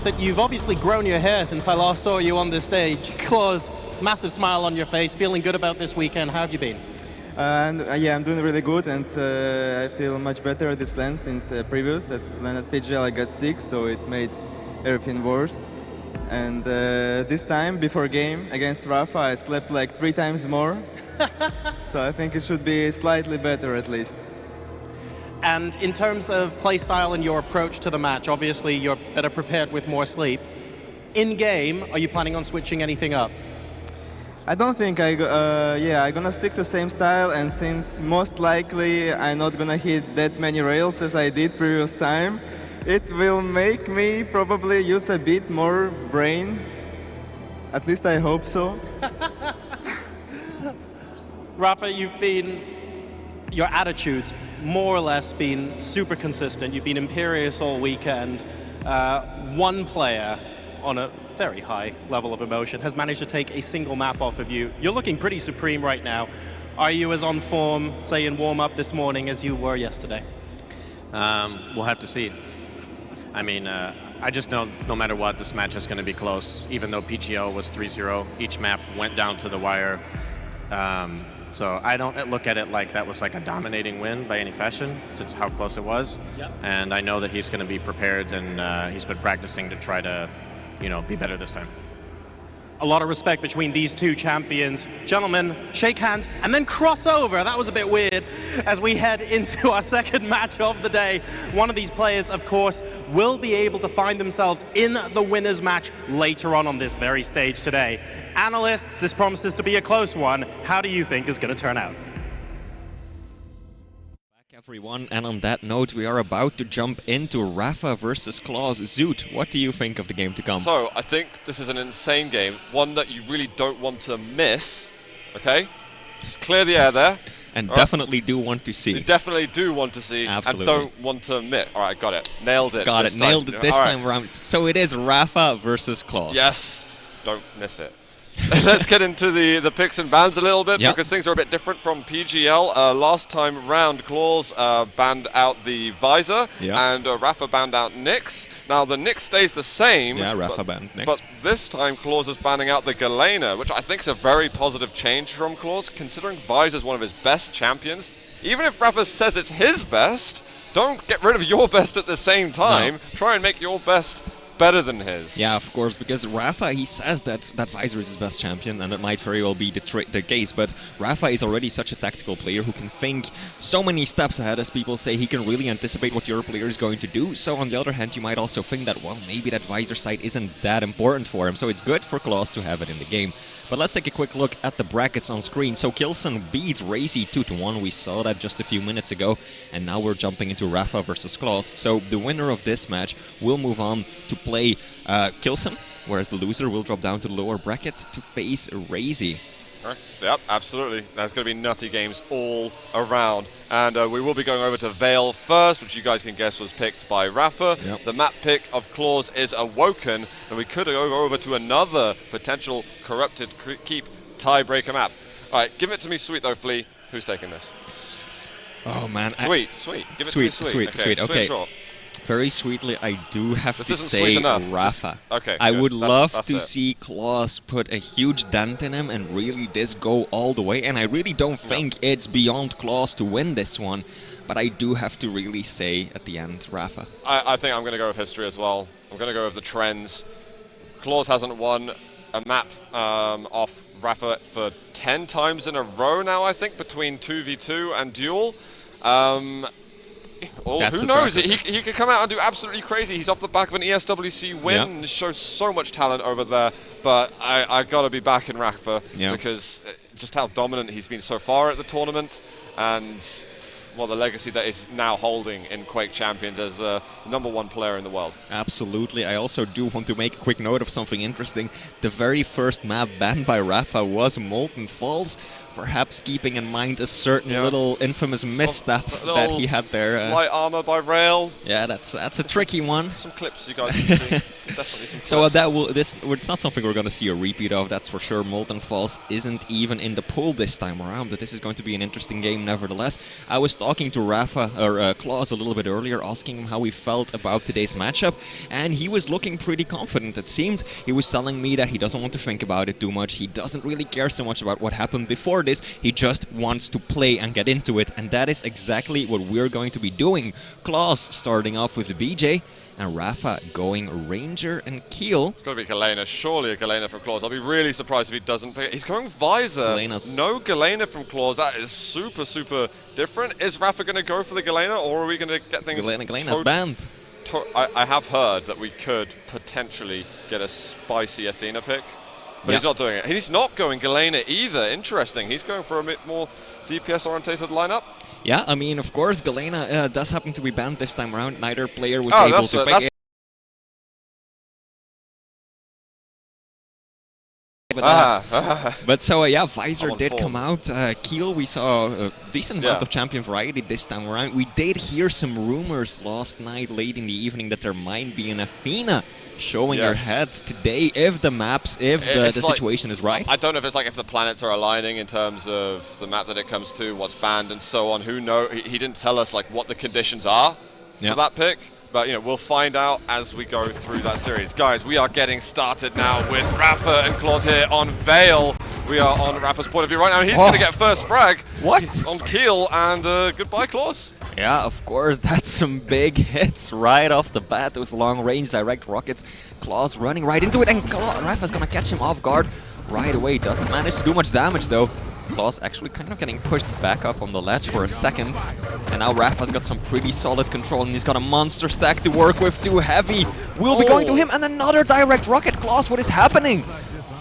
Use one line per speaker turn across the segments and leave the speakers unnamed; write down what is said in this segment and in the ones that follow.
enough that you've obviously grown your hair since I last saw you on this stage. Clawz, massive smile on your face, feeling good about this weekend. How have you been?
Yeah, I'm doing really good, and I feel much better at this LAN since previous. When at PGL I got sick, so it made everything worse. And this time, before game against Rapha, I slept like 3 times more. So I think it should be slightly better at least.
And in terms of playstyle and your approach to the match, obviously you're better prepared with more sleep. In-game, are you planning on switching anything up?
I don't think I'm gonna stick to same style, and since most likely I'm not gonna hit that many rails as I did previous time, it will make me probably use a bit more brain. At least I hope so.
Rapha, your attitude's more or less been super consistent. You've been imperious all weekend. One player on a very high level of emotion has managed to take a single map off of you. You're looking pretty supreme right now. Are you as on form, say in warm-up this morning, as you were yesterday?
We'll have to see. I mean, I just know no matter what, this match is going to be close. Even though PGL was 3-0, each map went down to the wire. So I don't look at it like that was like a dominating win by any fashion, since how close it was.
Yep.
And I know that he's going to be prepared, and he's been practicing to try to, be better this time.
A lot of respect between these two champions. Gentlemen, shake hands and then cross over. That was a bit weird as we head into our second match of the day. One of these players, of course, will be able to find themselves in the winner's match later on this very stage today. Analysts, this promises to be a close one. How do you think is going to turn out?
Everyone, and on that note, we are about to jump into Rapha versus Clawz. Zoot, what do you think of the game to come?
So, I think this is an insane game, one that you really don't want to miss, okay? Just clear the air there.
And definitely do want to see.
You definitely do want to see.
Absolutely.
And don't want to miss. All right, got it. Nailed it.
Got it, nailed it this time around. So it is Rapha versus Clawz.
Yes, don't miss it. Let's get into the picks and bans a little bit, because things are a bit different from PGL. Last time round, Clawz banned out the Visor, and Rapha banned out Nyx. Now, the Nyx stays the same.
Yeah, Rapha banned Nyx.
But this time, Clawz is banning out the Galena, which I think is a very positive change from Clawz, considering Visor is one of his best champions. Even if Rapha says it's his best, don't get rid of your best at the same time. No. Try and make your best better than his.
Yeah, of course, because Rapha, he says that Visor is his best champion, and it might very well be the case, but Rapha is already such a tactical player who can think so many steps ahead. As people say, he can really anticipate what your player is going to do. So on the other hand, you might also think that, well, maybe that Visor side isn't that important for him, so it's good for Clawz to have it in the game. But let's take a quick look at the brackets on screen. So Kilson beat Razy 2-1, we saw that just a few minutes ago, and now we're jumping into Rapha versus Clawz. So the winner of this match will move on to play Kilson, whereas the loser will drop down to the lower bracket to face Razy.
Yep, absolutely. There's going to be nutty games all around. And we will be going over to Vale first, which you guys can guess was picked by Rapha.
Yep.
The map pick of Clawz is Awoken, and we could go over to another potential corrupted keep tiebreaker map. All right, give it to me sweet though, Flea. Who's taking this?
Oh man.
Sweet. Give it to me
Sweet. Okay. Very sweetly, I do have to say Rapha. I would love to see Clawz put a huge dent in him and really this go all the way. And I really don't think it's beyond Clawz to win this one. But I do have to really say at the end, Rapha.
I think I'm going to go with history as well. I'm going to go with the trends. Clawz hasn't won a map off Rapha for 10 times in a row now, I think, between 2v2 and Duel. Who knows? He could come out and do absolutely crazy. He's off the back of an ESWC win and shows so much talent over there. But I got to be back in Rapha because just how dominant he's been so far at the tournament, and well, the legacy that he's now holding in Quake Champions as the #1 player in the world.
Absolutely. I also do want to make a quick note of something interesting. The very first map banned by Rapha was Molten Falls, perhaps keeping in mind a certain little infamous misstep that he had there.
Light armor by Rail.
Yeah, that's a tricky one.
Some clips you guys can see. Definitely some clips.
So it's not something we're going to see a repeat of, that's for sure. Molten Falls isn't even in the pool this time around, but this is going to be an interesting game nevertheless. I was talking to Clawz a little bit earlier, asking him how he felt about today's matchup, and he was looking pretty confident, it seemed. He was telling me that he doesn't want to think about it too much, he doesn't really care so much about what happened before this, he just wants to play and get into it, and that is exactly what we're going to be doing. Clawz starting off with the BJ, and Rapha going Ranger and Keel.
It's got to be Galena, surely a Galena from Clawz. I'll be really surprised if he doesn't pick it. He's going Visor.
Galena's...
No Galena from Clawz. That is super, super different. Is Rapha going to go for the Galena, or are we going to get things...
Galena's banned.
I have heard that we could potentially get a spicy Athena pick, but he's not doing it. He's not going Galena either. Interesting. He's going for a bit more DPS-orientated lineup.
Yeah, I mean, of course, Galena does happen to be banned this time around. Neither player was able to pick it. But so, yeah, Visor did come out. Keel, we saw a decent amount of champion variety this time around. We did hear some rumors last night, late in the evening, that there might be an Athena showing her head today if the maps, if the situation is right.
I don't know if it's like if the planets are aligning in terms of the map that it comes to, what's banned and so on. Who knows? He didn't tell us like what the conditions are for that pick. But, you know, we'll find out as we go through that series. Guys, we are getting started now with Rapha and Clawz here on Vale. We are on Rapha's point of view right now. He's going to get first frag.
What?
On Keel, and goodbye, Clawz.
Yeah, of course, that's some big hits right off the bat. Those long-range direct rockets. Clawz running right into it, and Rapha's going to catch him off guard right away. Doesn't manage to do much damage, though. Clawz actually kind of getting pushed back up on the ledge for a second. And now Rapha's got some pretty solid control, and he's got a monster stack to work with. Too heavy. Will be going to him, and another direct rocket. Clawz, what is happening?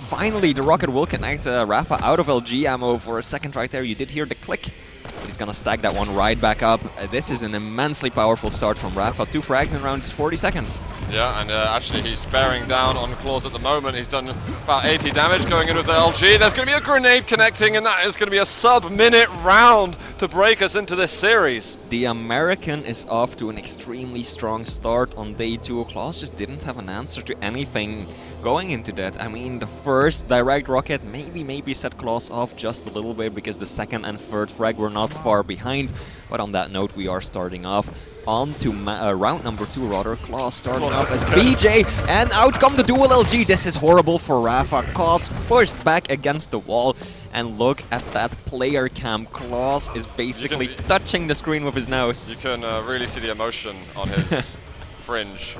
Finally, the rocket will connect Rapha out of LG ammo for a second right there. You did hear the click. But he's gonna stack that one right back up. This is an immensely powerful start from Rapha. 2 frags in around 40 seconds.
Yeah, and actually he's bearing down on Clawz at the moment. He's done about 80 damage going in with the LG. There's going to be a grenade connecting, and that is going to be a sub-minute round to break us into this series.
The American is off to an extremely strong start on day 2. Clawz just didn't have an answer to anything going into that. I mean, the first direct rocket maybe set Clawz off just a little bit because the second and third frag were not far behind. But on that note, we are starting off on to round number 2, rather. Clawz starting off as BJ, and out come the dual LG. This is horrible for Rapha. Caught, pushed back against the wall, and look at that player cam. Clawz is basically touching the screen with his nose.
You can really see the emotion on his fringe.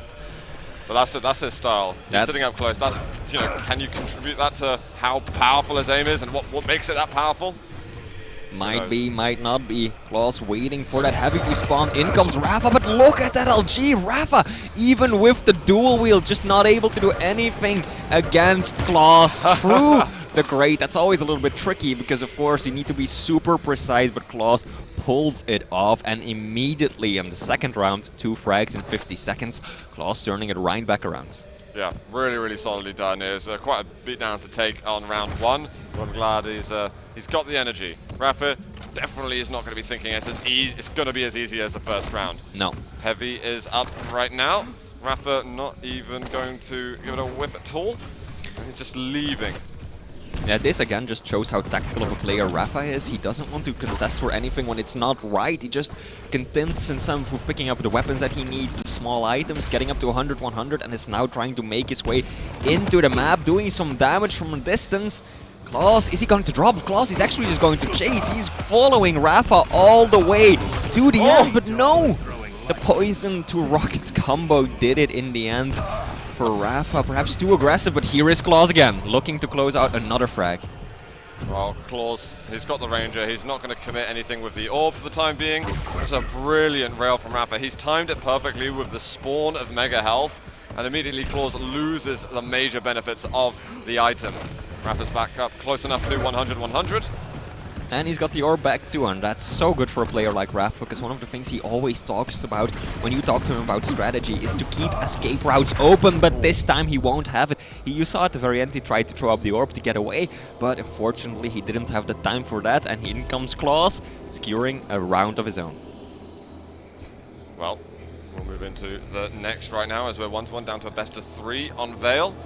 But that's his style. He's sitting up close. That's, you know, can you contribute that to how powerful his aim is and what makes it that powerful?
Might be, might not be. Clawz waiting for that heavy to spawn. In comes Rapha, but look at that LG. Rapha, even with the dual wheel, just not able to do anything against Clawz. True the great. That's always a little bit tricky because, of course, you need to be super precise, but Clawz pulls it off, and immediately in the second round, 2 frags in 50 seconds, Clawz turning it right back around.
Yeah, really, really solidly done. It was quite a beatdown to take on round 1. But I'm glad he's got the energy. Rapha definitely is not going to be thinking it's going to be as easy as the first round.
No.
Heavy is up right now. Rapha not even going to give it a whiff at all. He's just leaving.
Yeah, this again just shows how tactical of a player Rapha is. He doesn't want to contest for anything when it's not right. He just contents himself with picking up the weapons that he needs, the small items, getting up to 100, 100, and is now trying to make his way into the map, doing some damage from a distance. Clawz, is he going to drop? Clawz is actually just going to chase. He's following Rapha all the way to the end, but no! The poison to rocket combo did it in the end. For Rapha, perhaps too aggressive, but here is Clawz again, looking to close out another frag.
Well, Clawz, he's got the Ranger. He's not going to commit anything with the orb for the time being. It's a brilliant rail from Rapha. He's timed it perfectly with the spawn of Mega Health, and immediately Clawz loses the major benefits of the item. Rapha's back up close enough to 100, 100.
And he's got the orb back too, and that's so good for a player like Rapha, because one of the things he always talks about when you talk to him about strategy is to keep escape routes open, but this time he won't have it. You saw at the very end he tried to throw up the orb to get away, but unfortunately he didn't have the time for that, and in comes Clawz, securing a round of his own.
Well, we'll move into the next right now as we're 1-1 down to a best of 3 on Vale.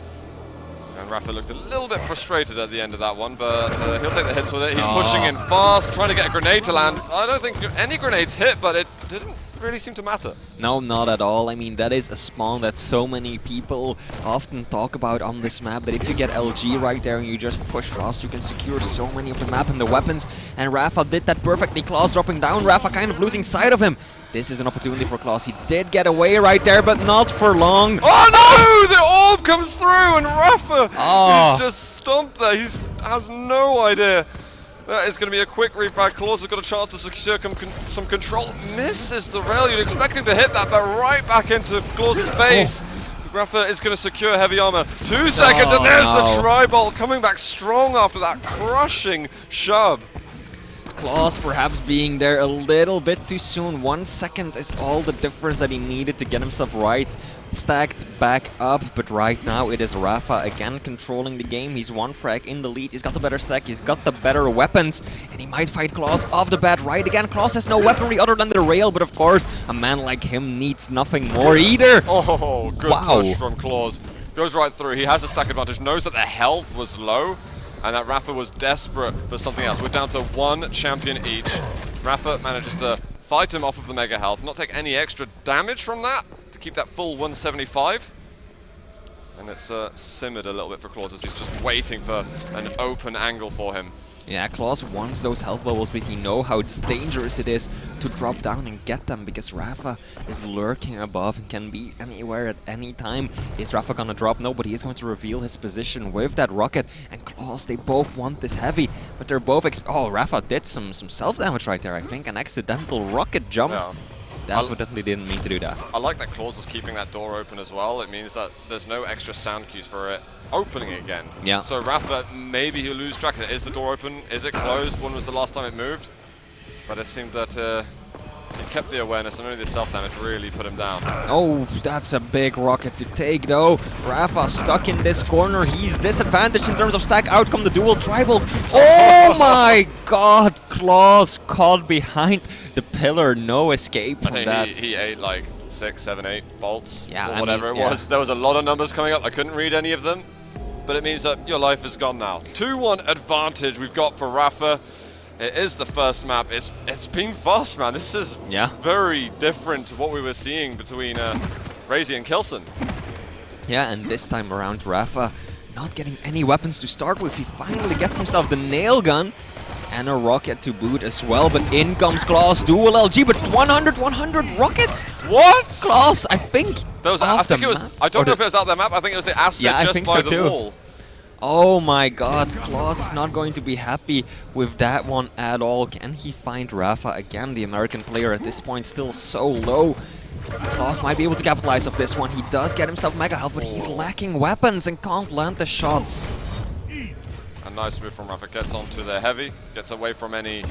And Rapha looked a little bit frustrated at the end of that one, but he'll take the hits with it. He's pushing in fast, trying to get a grenade to land. I don't think any grenades hit, but it didn't really seem to matter.
No, not at all. I mean, that is a spawn that so many people often talk about on this map, that if you get LG right there and you just push fast, you can secure so many of the map and the weapons. And Rapha did that perfectly. Clawz dropping down, Rapha kind of losing sight of him. This is an opportunity for Clawz. He did get away right there, but not for long.
Oh no! The orb comes through and Rapha is just stomped there. He has no idea. That is going to be a quick refrag. Clawz has got a chance to secure some control. Misses the rail. You'd expect him to hit that, but right back into Clawz's face. Rapha is going to secure heavy armor. 2 seconds, and there's the tri-bolt coming back strong after that crushing shove.
Clawz perhaps being there a little bit too soon. 1 second is all the difference that he needed to get himself right. Stacked back up, but right now it is Rapha again controlling the game. He's 1 frag in the lead. He's got the better stack, he's got the better weapons, and he might fight Clawz off the bat right again. Clawz has no weaponry other than the rail, but of course, a man like him needs nothing more either.
Oh, good push from Clawz. Goes right through. He has a stack advantage, knows that the health was low, and that Rapha was desperate for something else. We're down to 1 champion each. Rapha manages to fight him off of the mega health, not take any extra damage from that, to keep that full 175. And it's simmered a little bit for Clawz as he's just waiting for an open angle for him.
Yeah, Clawz wants those health bubbles, but you know how dangerous it is to drop down and get them, because Rapha is lurking above and can be anywhere at any time. Is Rapha gonna drop? No, but he is going to reveal his position with that rocket. And Clawz, they both want this heavy, but they're both oh, Rapha did some self-damage right there, I think. An accidental rocket jump.
Yeah.
Definitely didn't mean to do that.
I like that Clawz was keeping that door open as well. It means that there's no extra sound cues for it opening again.
Yeah.
So Rapha, maybe he'll lose track. Is the door open? Is it closed? When was the last time it moved? But it seemed that he kept the awareness, and only the self-damage really put him down.
Oh, that's a big rocket to take though. Rapha stuck in this corner. He's disadvantaged in terms of stack. Out come the dual tribal. Oh my god, Clawz caught behind the pillar. No escape from that.
He ate like 6, 7, 8 bolts,
yeah,
or whatever it was. There was a lot of numbers coming up. I couldn't read any of them, but it means that your life is gone now. 2-1 advantage we've got for Rapha. It is the first map. It's been fast, man. This is very different to what we were seeing between Razy and Kilson.
Yeah, and this time around, Rapha not getting any weapons to start with. He finally gets himself the nail gun and a rocket to boot as well. But in comes Clawz, dual LG, but 100 rockets.
What?
Clawz, I think.
That was. I think it was. I don't know if it was out their map. I think it was the asset just by the wall.
Oh my god, Clawz is not going to be happy with that one at all. Can he find Rapha again? The American player at this point still so low. Clawz might be able to capitalize off this one. He does get himself mega health, but he's lacking weapons and can't land the shots.
A nice move from Rapha. Gets onto the heavy, gets away from any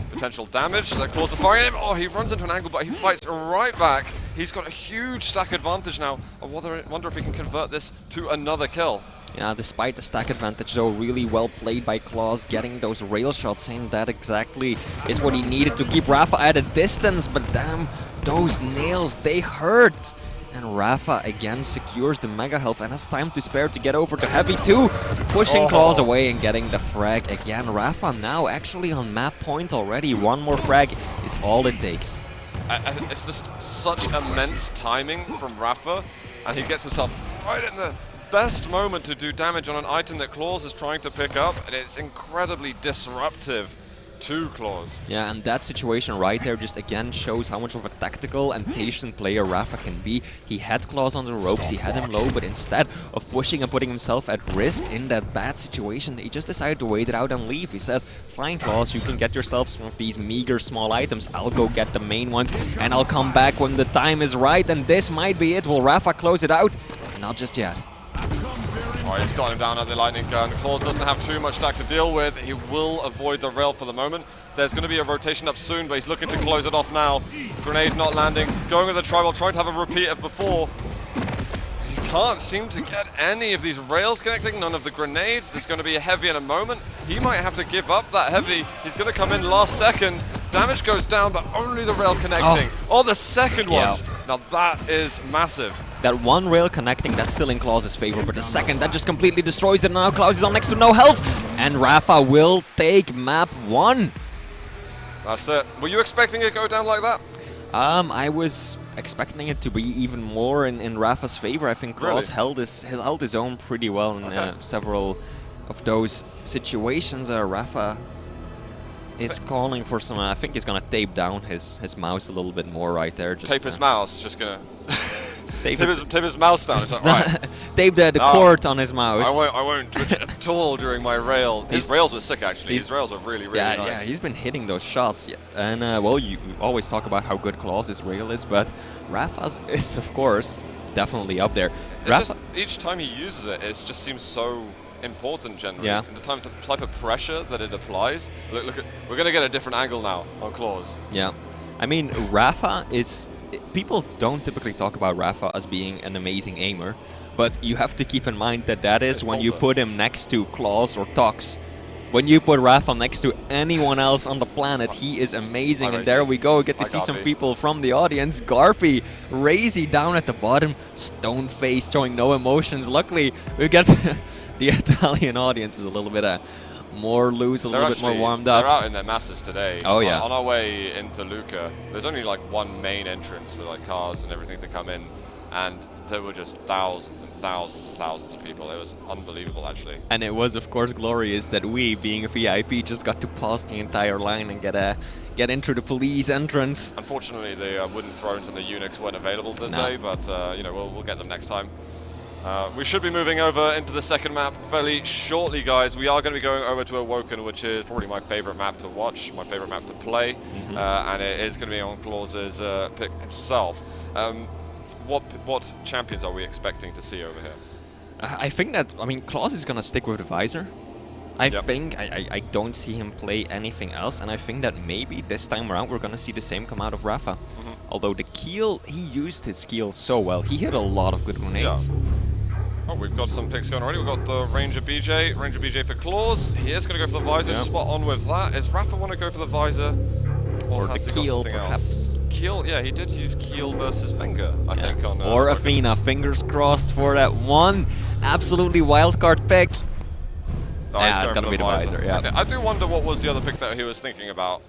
potential damage that Clawz is firing him. Oh, he runs into an angle, but he fights right back. He's got a huge stack advantage now. I wonder if he can convert this to another kill.
Yeah, despite the stack advantage though, really well played by Clawz, getting those rail shots in. That exactly is what he needed to keep Rapha at a distance, but damn, those nails, they hurt. And Rapha again secures the mega health and has time to spare to get over to heavy too. Pushing Clawz away and getting the frag again. Rapha now actually on map point already. 1 more frag is all it takes.
It's just such immense timing from Rapha, and he gets himself right in the best moment to do damage on an item that Clawz is trying to pick up, and it's incredibly disruptive to Clawz.
Yeah, and that situation right there just again shows how much of a tactical and patient player Rapha can be. He had Clawz on the ropes, he had him low, but instead of pushing and putting himself at risk in that bad situation, he just decided to wait it out and leave. He said, fine Clawz, you can get yourself some of these meager small items, I'll go get the main ones, and I'll come back when the time is right, and this might be it. Will Rapha close it out? Not just yet.
Oh, he's got him down at the lightning gun. Clawz doesn't have too much stack to deal with. He will avoid the rail for the moment. There's going to be a rotation up soon, but he's looking to close it off now. Grenade not landing. Going with the tribal, trying to have a repeat of before. He can't seem to get any of these rails connecting, none of the grenades. There's going to be a heavy in a moment. He might have to give up that heavy. He's going to come in last second. Damage goes down, but only the rail connecting. Oh, the second one.
Yeah.
Now that is massive.
That one rail connecting, that's still in Clawz's favor, but the second, that just completely destroys it. Now Clawz is on next to no health, and Rapha will take map 1.
That's it. Were you expecting it to go down like that?
I was expecting it to be even more in Rapha's favor. I think Clawz held his own pretty well in several of those situations. Rapha is calling for some. I think he's gonna tape down his mouse a little bit more right there. Just,
tape his mouse. Just gonna
tape
his mouse down. Is that right?
Tape the cord on his mouse.
I won't twitch it at all during my rail. His rails were sick actually. His rails are really nice.
Yeah, he's been hitting those shots. Yeah. And well, you always talk about how good Clawz's rail is, but Rapha's is of course definitely up there.
Just, each time he uses it, it just seems so important generally.
Yeah.
And the type of pressure that it applies. Look at, we're gonna get a different angle now on Clawz.
Yeah, I mean Rapha is. People don't typically talk about Rapha as being an amazing aimer, but you have to keep in mind that is when you put him next to Clawz or Tox. When you put Rapha next to anyone else on the planet, he is amazing. And there we go, get to see some people from the audience. Garpy, Razy down at the bottom, stone face, showing no emotions. Luckily, we get the Italian audience is a little bit more loose, a little bit more warmed up.
They're out in their masses today.
Oh yeah.
On our way into Luca, there's only like one main entrance with like cars and everything to come in, and there were just thousands and thousands and thousands of people. It was unbelievable actually. And
it was of course glorious that we, being a VIP, just got to pass the entire line and get into the police entrance.
Unfortunately, the wooden thrones and the eunuchs weren't available today, but you know, we'll get them next time. We should be moving over into the second map fairly shortly, guys. We are going to be going over to Awoken, which is probably my favorite map to watch, my favorite map to play, and it is going to be on Clawz's pick himself. What champions are we expecting to see over here?
I think that, I mean, Clawz is going to stick with the visor. I think I don't see him play anything else, and I think that maybe this time around we're going to see the same come out of Rapha. Although the keel, he used his keel so well. He hit a lot of good grenades.
Oh, we've got some picks going already. We've got the Ranger BJ for Clawz. He is going to go for the visor, spot on with that. Is Rapha want to go for the visor?
Or the keel, perhaps.
Keel, yeah, he did use keel versus Venga, I think. On,
or Athena, fingers crossed for that one. Absolutely wildcard pick.
No,
yeah, it's going to be the visor, yeah.
Okay. I do wonder what was the other pick that he was thinking about.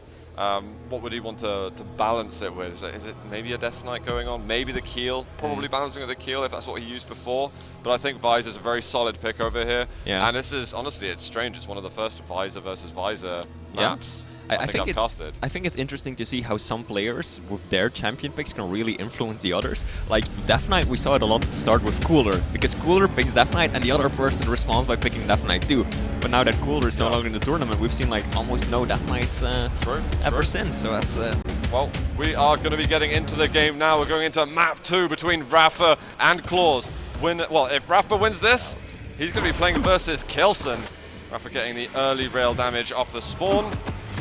What would he want to balance it with? Is it maybe a Death Knight going on? Maybe the keel? Probably balancing with the keel if that's what he used before. But I think Visor's a very solid pick over here. Yeah. And this is, honestly, it's strange. It's one of the first Visor versus Visor maps. I
think it's interesting to see how some players with their champion picks can really influence the others. Like Death Knight, we saw it a lot at the start with Cooler, because Cooler picks Death Knight and the other person responds by picking Death Knight too. But now that Cooler is no longer in the tournament, we've seen like almost no Death Knights ever since. So that's.
Well, we are going to be getting into the game now. We're going into map 2 between Rapha and Clawz. Well, if Rapha wins this, he's going to be playing versus Kelson. Rapha getting the early rail damage off the spawn.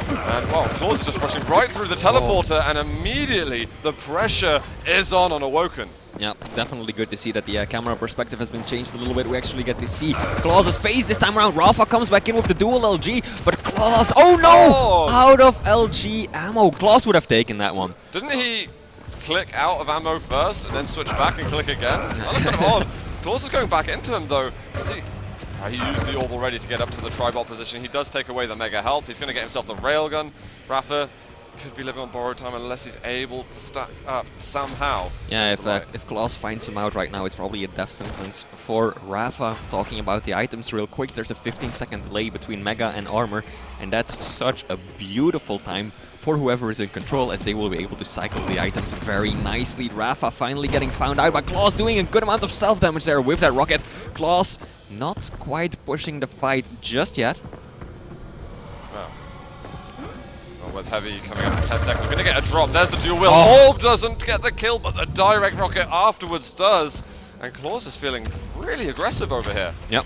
And well, Clawz is just rushing right through the teleporter, and immediately the pressure is on Awoken.
Yeah, definitely good to see that the camera perspective has been changed a little bit. We actually get to see Clawz's face this time around. Rapha comes back in with the dual LG, but Clawz, oh no! Out of LG ammo. Clawz would have taken that one.
Didn't he click out of ammo first and then switch back and click again? That looked kind of odd. Clawz is going back into him though. He used the orb already to get up to the tribal position. He does take away the mega health. He's going to get himself the railgun. Rapha could be living on borrowed time unless he's able to stack up somehow.
Yeah, if Clawz finds him out right now, it's probably a death sentence for Rapha. Talking about the items real quick, there's a 15-second delay between mega and armor, and that's such a beautiful time for whoever is in control, as they will be able to cycle the items very nicely. Rapha finally getting found out, but Clawz doing a good amount of self-damage there with that rocket. Clawz not quite pushing the fight just yet.
Well, with Heavy coming up in 10 seconds, we're going to get a drop. There's the dual wheel. Orb doesn't get the kill, but the direct rocket afterwards does. And Clawz is feeling really aggressive over here.
Yep.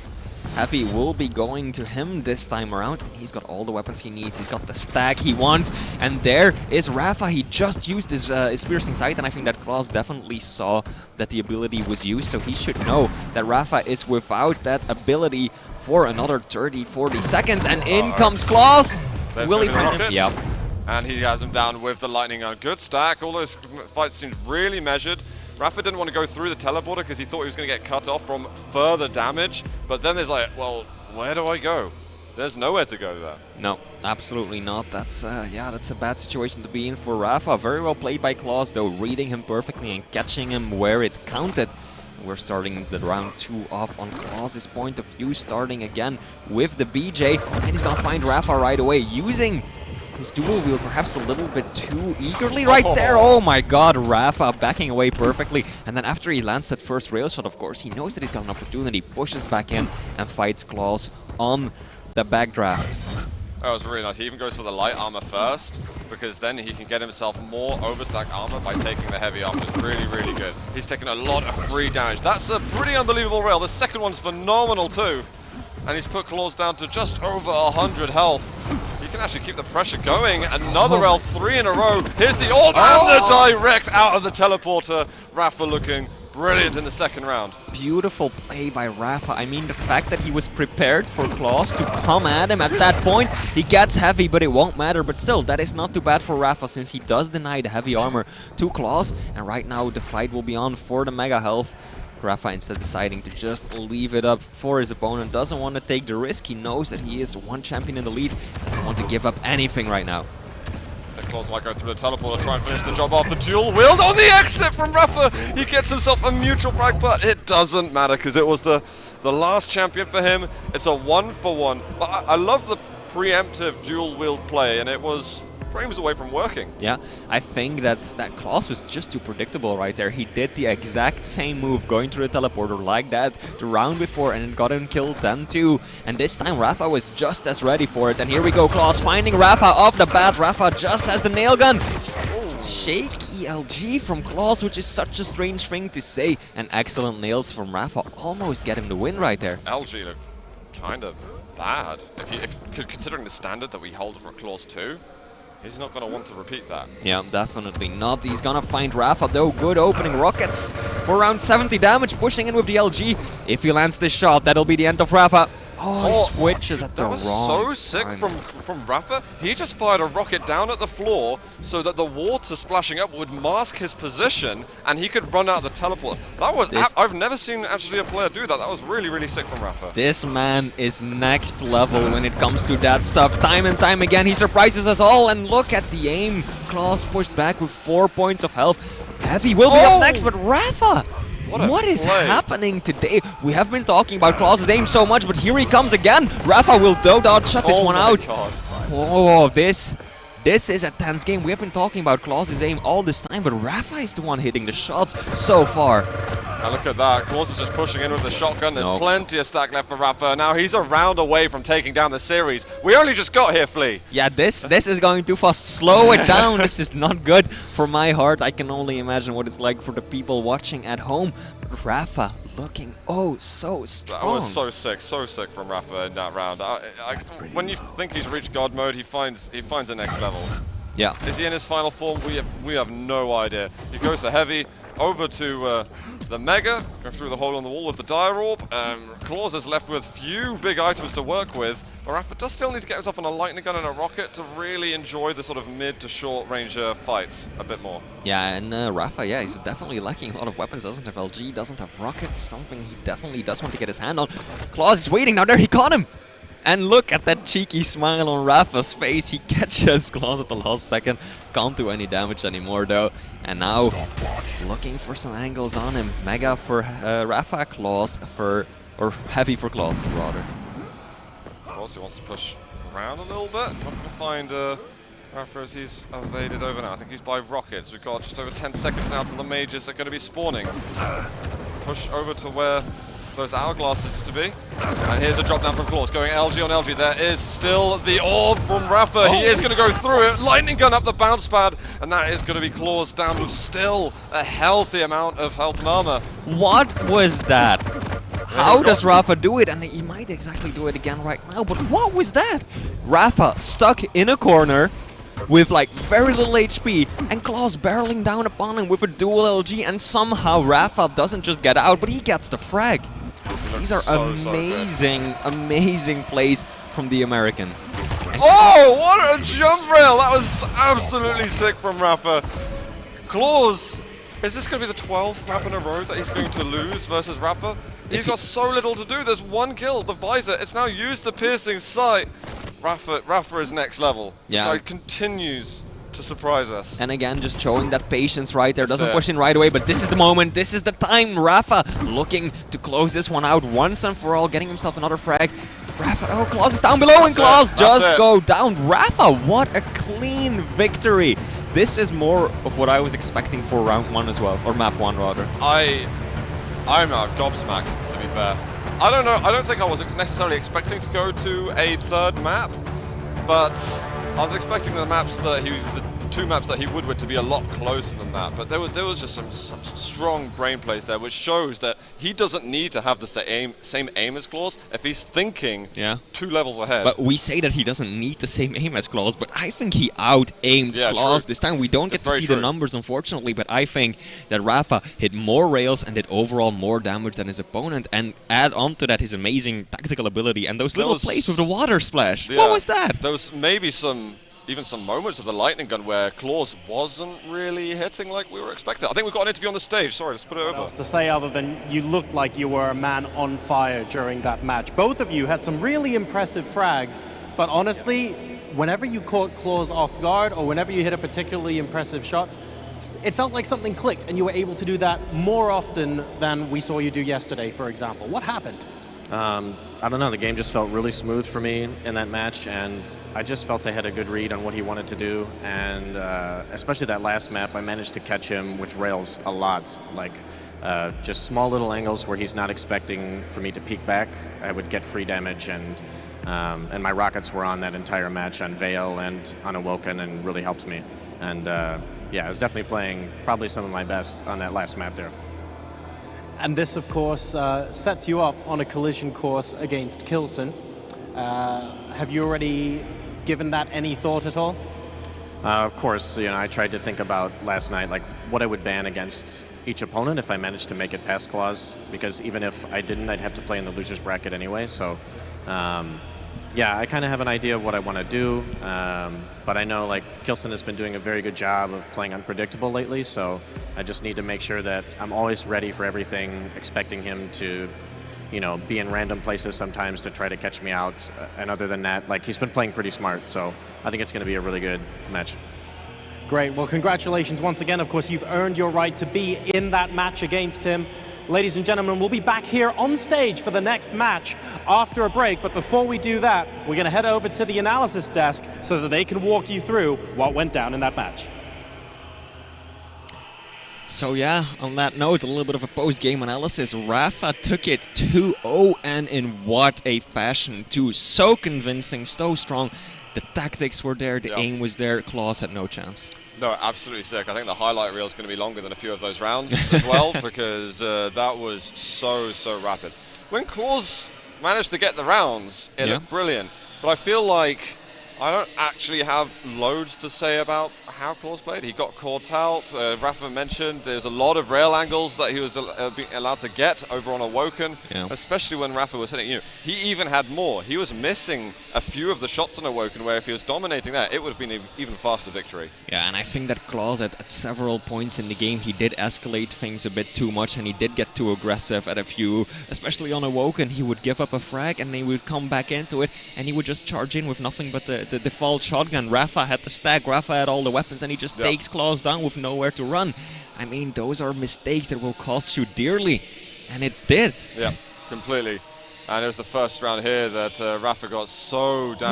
Heavy will be going to him this time around. He's got all the weapons he needs. He's got the stack he wants. And there is Rapha. He just used his piercing sight, and I think that Clawz definitely saw that the ability was used, so he should know that Rapha is without that ability for another 30-40 seconds. And in comes Clawz. Will he find him? Yep.
And he has him down with the lightning gun. Good stack. All those fights seemed really measured. Rapha didn't want to go through the teleporter because he thought he was going to get cut off from further damage. But then there's like, well, where do I go? There's nowhere to go there.
No, absolutely not. That's yeah, that's a bad situation to be in for Rapha. Very well played by Clawz, though, reading him perfectly and catching him where it counted. We're starting the round 2 off on Clawz's point of view, starting again with the BJ, and he's gonna find Rapha right away, using his dual wield perhaps a little bit too eagerly right there. Oh my god, Rapha backing away perfectly. And then after he lands that first rail shot, of course, he knows that he's got an opportunity, pushes back in and fights Clawz on the backdraft.
That was really nice. He even goes for the light armor first, because then he can get himself more overstack armor by taking the heavy armor. It's really, really good. He's taking a lot of free damage. That's a pretty unbelievable rail. The second one's phenomenal too. And he's put Clawz down to just over 100 health. He can actually keep the pressure going. Another rail, 3 in a row. Here's the orb and the direct out of the teleporter. Rapha looking brilliant in the second round.
Beautiful play by Rapha. I mean, the fact that he was prepared for Clawz to come at him at that point. He gets heavy, but it won't matter. But still, that is not too bad for Rapha, since he does deny the heavy armor to Clawz. And right now, the fight will be on for the mega health. Rapha instead deciding to just leave it up for his opponent. Doesn't want to take the risk. He knows that he is one champion in the lead. Doesn't want to give up anything right now.
Clawz might go through the teleporter, try and finish the job off. The dual wield on the exit from Rapha. He gets himself a neutral frag, but it doesn't matter because it was the last champion for him. It's a 1-for-1. But I love the preemptive dual wield play, and it was frames away from working.
Yeah, I think that Clawz was just too predictable right there. He did the exact same move, going through the teleporter like that the round before, and it got him killed then too. And this time Rapha was just as ready for it. And here we go, Clawz finding Rapha off the bat. Rapha just has the nail gun. Shaky LG from Clawz, which is such a strange thing to say. And excellent nails from Rapha almost get him the win right there.
LG looked kind of bad. Considering the standard that we hold for Clawz 2. He's not going to want to repeat that.
Yeah, definitely not. He's going to find Rapha, though. Good opening rockets for around 70 damage, pushing in with the LG. If he lands this shot, that'll be the end of Rapha. Oh, he switches at the wrong
time. That was so sick from Rapha. He just fired a rocket down at the floor so that the water splashing up would mask his position and he could run out the teleport. That was I've never seen actually a player do that. That was really, really sick from Rapha.
This man is next level when it comes to that stuff. Time and time again, he surprises us all. And look at the aim. Clawz pushed back with 4 points of health. Heavy will be up next, but Rapha! What is happening today? We have been talking about Clawz's aim so much, but here he comes again. Rapha will dodge shut this one out.
God.
Oh, this is a tense game. We have been talking about Clawz's aim all this time, but Rapha is the one hitting the shots so far.
Now look at that. Clawz is just pushing in with the shotgun. There's plenty of stack left for Rapha. Now he's a round away from taking down the series. We only just got here, Flea.
Yeah, this is going too fast. Slow it down. This is not good for my heart. I can only imagine what it's like for the people watching at home. Rapha looking so strong.
That was so sick from Rapha in that round. When you think he's reached God mode, he finds the next level.
Yeah.
Is he in his final form? We have no idea. He goes to heavy, over to the Mega, goes through the hole on the wall with the Dire Orb. Clawz is left with few big items to work with. Rapha does still need to get himself on a lightning gun and a rocket to really enjoy the sort of mid to short range fights a bit more.
Yeah, and Rapha, yeah, he's definitely lacking a lot of weapons. Doesn't have LG, doesn't have rockets, something he definitely does want to get his hand on. Clawz is waiting, now there he caught him! And look at that cheeky smile on Rapha's face. He catches Clawz at the last second. Can't do any damage anymore though. And now looking for some angles on him. Mega for Rapha, Clawz for, or heavy for Clawz rather.
Clawz wants to push around a little bit. Not going to find Rapha as he's evaded over now. I think he's by rockets. We've got just over 10 seconds now till the mages are going to be spawning. Push over to where those hourglasses used to be. And here's a drop down from Clawz, going LG on LG. There is still the orb from Rapha. He is going to go through it. Lightning gun up the bounce pad, and that is going to be Clawz down with still a healthy amount of health and armor.
What was that? How does Rapha do it? And he might exactly do it again right now, but what was that? Rapha stuck in a corner with like very little HP, and Clawz barreling down upon him with a dual LG, and somehow Rapha doesn't just get out, but he gets the frag. These are amazing, amazing plays from the American.
Oh, what a jump rail! That was absolutely sick from Rapha. Clawz, is this going to be the 12th map in a row that he's going to lose versus Rapha? He's got so little to do. There's one kill, the visor. It's now used the piercing sight. Rapha is next level.
Yeah.
This guy continues to surprise us.
And again, just showing that patience right there. Doesn't push in right away, but this is the moment. This is the time. Rapha looking to close this one out once and for all, getting himself another frag. Rapha, oh, Clawz is down below, and Clawz just go down. Rapha, what a clean victory. This is more of what I was expecting for round 1 as well, or map 1 rather.
I'm gobsmacked, to be fair. I don't know. I don't think I was necessarily expecting to go to a third map, but I was expecting the maps that the 2 maps that he would win to be a lot closer than that. But there was just some strong brain plays there, which shows that he doesn't need to have the same aim as Clawz if he's thinking 2 levels ahead.
But we say that he doesn't need the same aim as Clawz, but I think he out-aimed Clawz this time. We don't get to see the numbers, unfortunately, but I think that Rapha hit more rails and did overall more damage than his opponent, and add on to that his amazing tactical ability and those little plays with the water splash. What was that?
There was maybe even some moments of the lightning gun where Clawz wasn't really hitting like we were expecting. I think we've got an interview on the stage. Sorry, let's put it over.
What else to say other than you looked like you were a man on fire during that match. Both of you had some really impressive frags, but honestly, whenever you caught Clawz off guard or whenever you hit a particularly impressive shot, it felt like something clicked and you were able to do that more often than we saw you do yesterday, for example. What happened?
I don't know, the game just felt really smooth for me in that match, and I just felt I had a good read on what he wanted to do, and especially that last map, I managed to catch him with rails a lot, like just small little angles where he's not expecting for me to peek back. I would get free damage, and my rockets were on that entire match on Vale and on Awoken, and really helped me. And yeah, I was definitely playing probably some of my best on that last map there.
And this, of course, sets you up on a collision course against Kilson. Have you already given that any thought at all?
Of course, you know, I tried to think about last night, like what I would ban against each opponent if I managed to make it past Clawz, because even if I didn't, I'd have to play in the loser's bracket anyway. So, yeah, I kind of have an idea of what I want to do, but I know like Kilson has been doing a very good job of playing unpredictable lately, so I just need to make sure that I'm always ready for everything, expecting him to, you know, be in random places sometimes to try to catch me out. And other than that, like, he's been playing pretty smart, so I think it's going to be a really good match.
Great. Well, congratulations once again. Of course, you've earned your right to be in that match against him. Ladies and gentlemen, we'll be back here on stage for the next match after a break. But before we do that, we're going to head over to the analysis desk so that they can walk you through what went down in that match.
So yeah, on that note, a little bit of a post-game analysis. Rapha took it 2-0, and in what a fashion too. So convincing, so strong. The tactics were there, the aim was there. Clawz had no chance.
No, absolutely sick. I think the highlight reel is going to be longer than a few of those rounds as well, because that was so rapid. When Clawz managed to get the rounds, it looked brilliant. But I feel like I don't actually have loads to say about how Clawz played. He got caught out. Rapha mentioned there's a lot of rail angles that he was allowed to get over on Awoken, especially when Rapha was hitting you. He even had more. He was missing a few of the shots on Awoken, where if he was dominating that, it would have been an even faster victory. Yeah,
and I think that Clawz at several points in the game, he did escalate things a bit too much, and he did get too aggressive at a few, especially on Awoken. He would give up a frag, and then he would come back into it, and he would just charge in with nothing but the default shotgun. Rapha had the stack, Rapha had all the weapons, and he just takes Clawz down with nowhere to run. I mean, those are mistakes that will cost you dearly, and it did.
Yeah, completely. And it was the first round here that Rapha got so damn